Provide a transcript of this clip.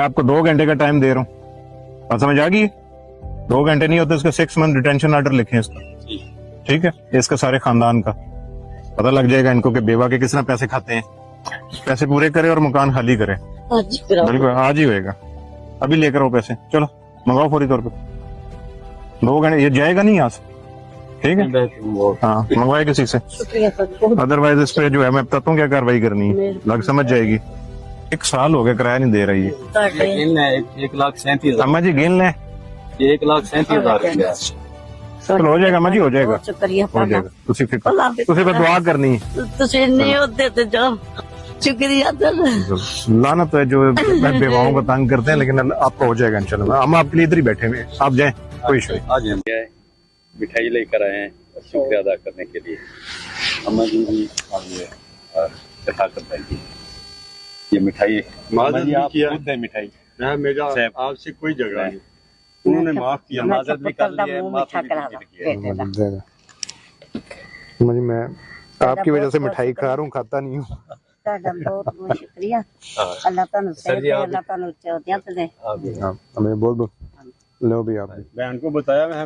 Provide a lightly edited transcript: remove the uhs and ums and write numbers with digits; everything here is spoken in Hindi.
आपको 2 घंटे का टाइम दे रहा हूँ, बात समझ आ गई? 2 घंटे नहीं होते, इसका 6 मंथ डिटेंशन ऑर्डर लिखे इसका, ठीक है? इसका सारे खानदान का पता लग जाएगा इनको कि बेवा के किस तरह पैसे खाते हैं। पैसे पूरे करे और मकान खाली करे। बिल्कुल आज ही होएगा, अभी लेकर आओ पैसे, चलो मंगाओ फौरी तौर पे। 2 घंटे ये जाएगा नहीं यहाँ से, ठीक है? हाँ मंगवाए किसी से, अदरवाइज इस पे जो है मैं बताता हूँ क्या कार्रवाई करनी है, लग समझ जाएगी। 1 साल हो गया किराया नहीं दे रही है। 1,37,000 अम्मा जी गिन लें, 1,37,000 चलो हो जाएगा अम्मा जी, हो जाएगा हो जाएगा। तुसी फिर दुआ करनी है। शुक्रिया लानत है जो बेवाओं को तंग करते हैं, लेकिन आपका हो जाएगा इंशाल्लाह। हम आपके लिए इधर ही बैठे हुए, आप जाएं, कोई इशू नहीं। आज हम मिठाई लेकर आए हैं शुक्रिया अदा करने के लिए। अम्मा जी भी कथा करता है ये मिठाई आप खुद है मिठाई, मेरा आपसे कोई झगड़ा नहीं, उन्होंने माफ किया, माजरत भी कर ली है, माफी भी मैं आपकी वजह से मिठाई खा रहा हूँ, खाता नहीं हूँ। बहुत शुक्रिया, अल्लाह तानु सही, अल्लाह तानु चौथिया ते हमें बोल दो, लो भी आप बहन को बताया मैं